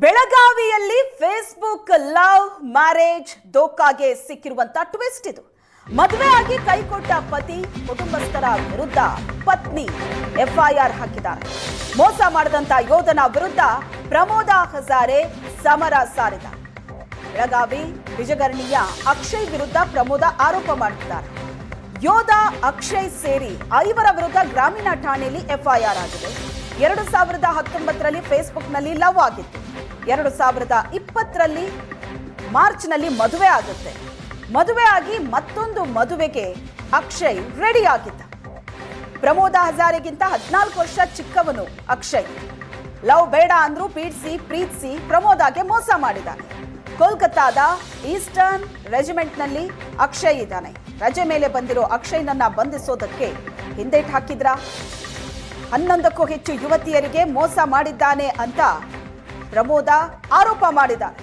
ಬೆಳಗಾವಿಯಲ್ಲಿ Facebook love marriage ದೋಖಾಗೆ ಸಿಕ್ಕಿರುವಂತ twist ಇದು. ಮದುವೆ ಆಗಿ ಕೈಕೊಟ್ಟ ಪತಿ ಕುಟುಂಬಸ್ಥರ ವಿರುದ್ಧ ಪತ್ನಿ ಎಫ್ಐಆರ್ ಹಾಕಿದ್ದಾರೆ. ಮೋಸ ಮಾಡಿದಂತ ಯೋಧನ ವಿರುದ್ಧ ಪ್ರಮೋದ ಹಜಾರೆ ಸಮರ ಸಾರಿದ್ದಾರೆ. ಬೆಳಗಾವಿ ಬಿಜಗರ್ಣಿಯ ಅಕ್ಷಯ್ ವಿರುದ್ಧ ಪ್ರಮೋದ ಆರೋಪ ಮಾಡುತ್ತಿದ್ದಾರೆ. ಯೋಧ ಅಕ್ಷಯ್ ಸೇರಿ 5 ವಿರುದ್ಧ ಗ್ರಾಮೀಣ ಠಾಣೆಯಲ್ಲಿ ಎಫ್ಐಆರ್ ಆಗಿದೆ. 2019ರಲ್ಲಿ ಫೇಸ್ಬುಕ್ನಲ್ಲಿ ಲವ್ ಆಗಿತ್ತು. 2020ರಲ್ಲಿ ಮಾರ್ಚ್ನಲ್ಲಿ ಮದುವೆ ಆಗುತ್ತೆ. ಮದುವೆ ಆಗಿ ಮತ್ತೊಂದು ಮದುವೆಗೆ ಅಕ್ಷಯ್ ರೆಡಿ ಆಗಿದ್ದ. ಪ್ರಮೋದ ಹಜಾರೆಗಿಂತ 14 ವರ್ಷ ಚಿಕ್ಕವನು ಅಕ್ಷಯ್. ಲವ್ ಬೇಡ ಅಂದ್ರೂ ಪ್ರೀತಿಸಿ ಪ್ರಮೋದಾಗೆ ಮೋಸ ಮಾಡಿದ್ದಾನೆ. ಕೋಲ್ಕತ್ತಾದ ಈಸ್ಟರ್ನ್ ರೆಜಿಮೆಂಟ್ನಲ್ಲಿ ಅಕ್ಷಯ್ ಇದ್ದಾನೆ. ರಜೆ ಮೇಲೆ ಬಂದಿರೋ ಅಕ್ಷಯ್ನನ್ನ ಬಂಧಿಸೋದಕ್ಕೆ ಹಿಂದೇಟು ಹಾಕಿದ್ರ. 11ಕ್ಕೂ ಹೆಚ್ಚು ಯುವತಿಯರಿಗೆ ಮೋಸ ಮಾಡಿದ್ದಾನೆ ಅಂತ ಪ್ರಮೋದ ಆರೋಪ ಮಾಡಿದ್ದಾರೆ.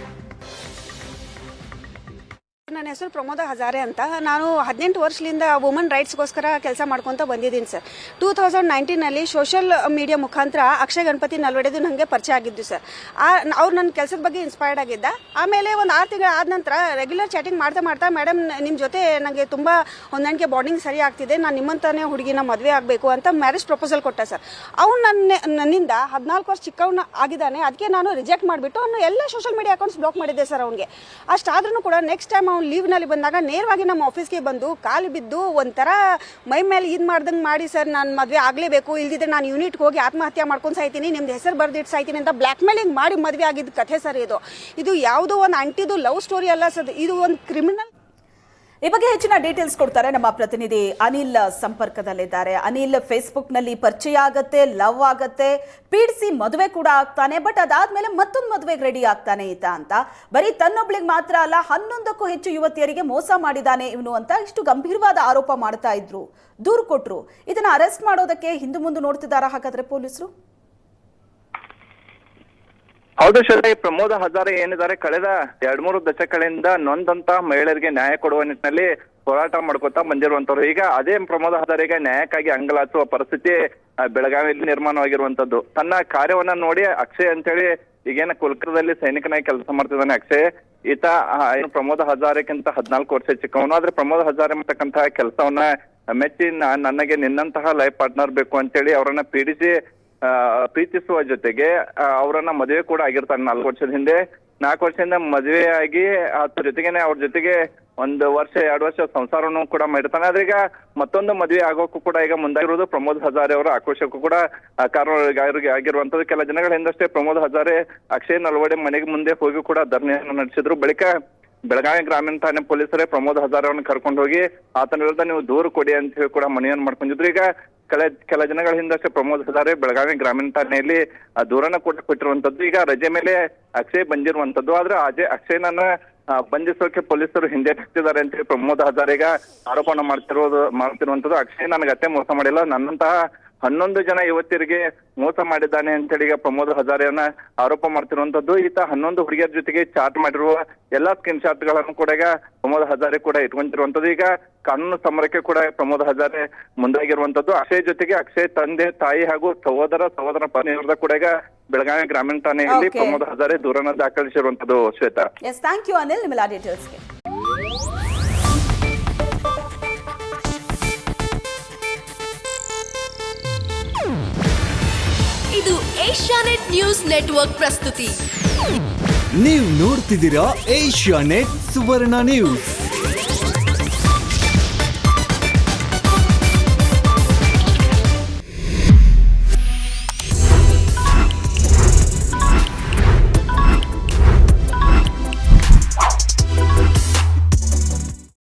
ನನ್ನ ಹೆಸರು ಪ್ರಮೋದ ಹಜಾರೆ ಅಂತ. ನಾನು 18 ವರ್ಷದಿಂದ ವುಮನ್ ರೈಟ್ಸ್ಗೋಸ್ಕರ ಕೆಲಸ ಮಾಡ್ಕೊಂತ ಬಂದಿದ್ದೀನಿ ಸರ್. 2019ನಲ್ಲಿ ಸೋಷಿಯಲ್ ಮೀಡಿಯಾ ಮುಖಾಂತರ ಅಕ್ಷಯ್ ಗಣಪತಿ ನಲ್ವಡೆದು ನನಗೆ ಪರಿಚಯ ಆಗಿದ್ದು ಸರ್. ಅವ್ರು ನನ್ನ ಕೆಲಸದ ಬಗ್ಗೆ ಇನ್ಸ್ಪೈರ್ಡ್ ಆಗಿದ್ದ. ಆಮೇಲೆ ಒಂದು 6 ತಿಂಗಳು ಆದ ನಂತರ ರೆಗ್ಯುಲರ್ ಚಾಟಿಂಗ್ ಮಾಡ್ತಾ ಮೇಡಮ್ ನಿಮ್ಮ ಜೊತೆ ನನಗೆ ತುಂಬ ಹೊಂದಾಣಿಕೆ ಬಾಂಡಿಂಗ್ ಸರಿ ಆಗ್ತಿದೆ, ನಾನು ನಿಮ್ಮಂತಾನೆ ಹುಡುಗಿನ ಮದುವೆ ಆಗಬೇಕು ಅಂತ ಮ್ಯಾರೇಜ್ ಪ್ರಪೋಸಲ್ ಕೊಟ್ಟ ಸರ್. ಅವ್ನು ನನ್ನಿಂದ 14 ವರ್ಷ ಚಿಕ್ಕವನ್ನ ಆಗಿದ್ದಾನೆ. ಅದಕ್ಕೆ ನಾನು ರಿಜೆಕ್ಟ್ ಮಾಡಿಬಿಟ್ಟು ಅವನು ಎಲ್ಲ ಸೋಷಿಯಲ್ ಮೀಡಿಯಾ ಅಕೌಂಟ್ಸ್ ಬ್ಲಾಕ್ ಮಾಡಿದ್ದೆ ಸರ್. ಅವ್ನಿಗೆ ಅಷ್ಟಾದ್ರೂ ಕೂಡ ನೆಕ್ಸ್ಟ್ ಟೈಮ್ ಅವ್ನು ಲೀವ್ನಲ್ಲಿ ಬಂದಾಗ ನೇರವಾಗಿ ನಮ್ಮ ಆಫೀಸ್ಗೆ ಬಂದು ಕಾಲು ಬಿದ್ದು ಒಂಥರ ಮೈ ಮೇಲೆ ಇದು ಮಾಡ್ದಂಗೆ ಮಾಡಿ, ಸರ್ ನಾನು ಮದುವೆ ಆಗಲೇಬೇಕು, ಇಲ್ದಿದ್ರೆ ನಾನು ಯೂನಿಟ್ಗೆ ಹೋಗಿ ಆತ್ಮಹತ್ಯೆ ಮಾಡ್ಕೊಂಡು ಸಾಯ್ತೀನಿ, ನಿಮ್ದು ಹೆಸರು ಬರ್ದಿಟ್ಟು ಸಾಯ್ತೀನಿ ಅಂತ ಬ್ಲ್ಯಾಕ್ ಮೇಲಿಂಗ್ ಮಾಡಿ ಮದುವೆ ಆಗಿದ್ದ ಕಥೆ ಸರ್ ಇದು ಯಾವುದೋ ಒಂದು ಅಂಟಿದು ಲವ್ ಸ್ಟೋರಿ ಅಲ್ಲ ಸರ್, ಇದು ಒಂದು ಕ್ರಿಮಿನಲ್. ಈ ಬಗ್ಗೆ ಹೆಚ್ಚಿನ ಡೀಟೇಲ್ಸ್ ಕೊಡ್ತಾರೆ ನಮ್ಮ ಪ್ರತಿನಿಧಿ ಅನಿಲ್ ಸಂಪರ್ಕದಲ್ಲಿದ್ದಾರೆ. ಅನಿಲ್, ಫೇಸ್ಬುಕ್ನಲ್ಲಿ ಪರಿಚಯ ಆಗತ್ತೆ, ಲವ್ ಆಗತ್ತೆ, ಪೀಡಿಸಿ ಮದುವೆ ಕೂಡ ಆಗ್ತಾನೆ, ಬಟ್ ಅದಾದ್ಮೇಲೆ ಮತ್ತೊಂದು ಮದುವೆಗೆ ರೆಡಿ ಆಗ್ತಾನೆ ಈತ ಅಂತ. ಬರೀ ತನ್ನೊಬ್ಳಿಗೆ ಮಾತ್ರ ಅಲ್ಲ, 11ಕ್ಕೂ ಹೆಚ್ಚು ಯುವತಿಯರಿಗೆ ಮೋಸ ಮಾಡಿದ್ದಾನೆ ಇವನು ಅಂತ ಇಷ್ಟು ಗಂಭೀರವಾದ ಆರೋಪ ಮಾಡ್ತಾ ಇದ್ರು, ದೂರು ಕೊಟ್ರು. ಇದನ್ನ ಅರೆಸ್ಟ್ ಮಾಡೋದಕ್ಕೆ ಹಿಂದು ಮುಂದೆ ನೋಡ್ತಿದ್ದಾರಾ ಹಾಗಾದ್ರೆ ಪೊಲೀಸರು? ಹೌದು ಶ್ವೇತಾ, ಈ ಪ್ರಮೋದ ಹಜಾರೆ ಏನಿದ್ದಾರೆ ಕಳೆದ 2-3 ದಶಕಗಳಿಂದ ನೊಂದಂತ ಮಹಿಳೆಯರಿಗೆ ನ್ಯಾಯ ಕೊಡುವ ನಿಟ್ಟಿನಲ್ಲಿ ಹೋರಾಟ ಮಾಡ್ಕೊತಾ ಬಂದಿರುವಂತವ್ರು. ಈಗ ಅದೇ ಪ್ರಮೋದ ಹಜಾರೆಗೆ ನ್ಯಾಯಕ್ಕಾಗಿ ಅಂಗಲಾಚುವ ಪರಿಸ್ಥಿತಿ ಬೆಳಗಾವಿಯಲ್ಲಿ ನಿರ್ಮಾಣವಾಗಿರುವಂತದ್ದು. ತನ್ನ ಕಾರ್ಯವನ್ನ ನೋಡಿ ಅಕ್ಷಯ್ ಅಂತೇಳಿ ಈಗೇನ ಕೋಲ್ಕತ್ತಾದಲ್ಲಿ ಸೈನಿಕನಾಗಿ ಕೆಲಸ ಮಾಡ್ತಿದ್ದಾನೆ ಅಕ್ಷಯ್. ಈತ ಏನು ಪ್ರಮೋದ ಹಜಾರೆಕ್ಕಿಂತ 14 ವರ್ಷ ಚಿಕ್ಕವನು. ಆದ್ರೆ ಪ್ರಮೋದ ಹಜಾರೆ ಮಾಡ್ತಕ್ಕಂತಹ ಕೆಲಸವನ್ನ ಮೆಚ್ಚಿ ನನಗೆ ನಿನ್ನಂತಹ ಲೈಫ್ ಪಾರ್ಟ್ನರ್ ಬೇಕು ಅಂತೇಳಿ ಅವರನ್ನ ಪ್ರೀತಿಸುವ ಜೊತೆಗೆ ಅವರನ್ನ ಮದುವೆ ಕೂಡ ಆಗಿರ್ತಾನೆ 4 ವರ್ಷದ ಹಿಂದೆ. 4 ವರ್ಷದಿಂದ ಮದುವೆ ಆಗಿ ಅದ್ರ ಜೊತೆಗೇನೆ ಅವ್ರ ಜೊತೆಗೆ 1 ವರ್ಷ 2 ವರ್ಷ ಸಂಸಾರವನ್ನು ಕೂಡ ಮಾಡಿರ್ತಾನೆ. ಆದ್ರೆ ಈಗ ಮತ್ತೊಂದು ಮದುವೆ ಆಗೋಕ್ಕೂ ಕೂಡ ಈಗ ಮುಂದಾಗಿರೋದು ಪ್ರಮೋದ್ ಹಜಾರೆ ಅವರ ಆಕ್ರೋಶಕ್ಕೂ ಕೂಡ ಕಾರಣವಾಗಿ ಆಗಿರುವಂತದ್ದು. ಕೆಲ ದಿನಗಳ ಹಿಂದಷ್ಟೇ ಪ್ರಮೋದ್ ಹಜಾರೆ ಅಕ್ಷಯ್ ನಲ್ವಡೆ ಮನೆಗೆ ಮುಂದೆ ಹೋಗಿ ಕೂಡ ಧರಣಿಯನ್ನು ನಡೆಸಿದ್ರು. ಬಳಿಕ ಬೆಳಗಾವಿ ಗ್ರಾಮೀಣ ಠಾಣೆ ಪೊಲೀಸರೇ ಪ್ರಮೋದ್ ಹಜಾರೆ ಅವರನ್ನು ಕರ್ಕೊಂಡು ಹೋಗಿ ಆತನ ವಿರುದ್ಧ ನೀವು ದೂರು ಕೊಡಿ ಅಂತ ಹೇಳಿ ಕೂಡ ಮನವಿಯನ್ನು ಮಾಡ್ಕೊಂಡಿದ್ರು. ಈಗ ಕೆಲ ದಿನಗಳ ಹಿಂದಷ್ಟೇ ಪ್ರಮೋದ್ ಹಜಾರೆ ಬೆಳಗಾವಿ ಗ್ರಾಮೀಣ ಠಾಣೆಯಲ್ಲಿ ದೂರನ್ನ ಕೊಟ್ಟಿರುವಂತದ್ದು. ಈಗ ರಜೆ ಮೇಲೆ ಅಕ್ಷಯ್ ಬಂದಿರುವಂತದ್ದು. ಆದ್ರೆ ಅಕ್ಷಯ್ನನ್ನ ಬಂಧಿಸೋಕೆ ಪೊಲೀಸರು ಹಿಂದೆ ಹಾಕ್ತಿದ್ದಾರೆ ಅಂತ ಹೇಳಿ ಪ್ರಮೋದ್ ಹಜಾರೆಗ ಆರೋಪನ ಮಾಡ್ತಿರುವಂತದ್ದು. ಅಕ್ಷಯ್ ನನಗೆ ಅತ್ತೆ ಮೋಸ ಮಾಡಿಲ್ಲ, ನನ್ನಂತಹ 11 ಜನ ಯುವತಿಯರಿಗೆ ಮೋಸ ಮಾಡಿದ್ದಾನೆ ಅಂತೇಳಿ ಈಗ ಪ್ರಮೋದ್ ಹಜಾರೆಯನ್ನ ಆರೋಪ ಮಾಡ್ತಿರುವಂತದ್ದು. ಈತ 11 ಹುಡುಗಿಯರ ಜೊತೆಗೆ ಚಾಟ್ ಮಾಡಿರುವ ಎಲ್ಲಾ ಸ್ಕ್ರೀನ್ ಶಾಟ್ಗಳನ್ನು ಕೂಡ ಈಗ ಪ್ರಮೋದ್ ಹಜಾರೆ ಕೂಡ ಇಟ್ಕೊಂತಿರುವಂತದ್ದು. ಈಗ ಕಾನೂನು ಸಮರಕ್ಕೆ ಕೂಡ ಪ್ರಮೋದ್ ಹಜಾರೆ ಮುಂದಾಗಿರುವಂತದ್ದು. ಅಕ್ಷಯ್ ಜೊತೆಗೆ ಅಕ್ಷಯ್ ತಂದೆ, ತಾಯಿ ಹಾಗೂ ಸಹೋದರ ಪತ್ನಿ ವಿರುದ್ಧ ಕೂಡ ಈಗ ಬೆಳಗಾವಿ ಗ್ರಾಮೀಣ ಠಾಣೆಯಲ್ಲಿ ಪ್ರಮೋದ್ ಹಜಾರೆ ದೂರನ್ನ ದಾಖಲಿಸಿರುವಂತದ್ದು. ಶ್ವೇತಾ, ಥ್ಯಾಂಕ್ ಯು ಅನಿಲ್ ನಿಮ್ಮೆಲ್ಲ ಡೀಟೇಲ್ಸ್ಗೆ. ಇದು ಏಷ್ಯಾನೆಟ್ ನ್ಯೂಸ್ ನೆಟ್ವರ್ಕ್ ಪ್ರಸ್ತುತಿ. ನೀವು ನೋಡ್ತಿದ್ದೀರಾ ಏಷ್ಯಾನೆಟ್ ಸುವರ್ಣ ನ್ಯೂಸ್.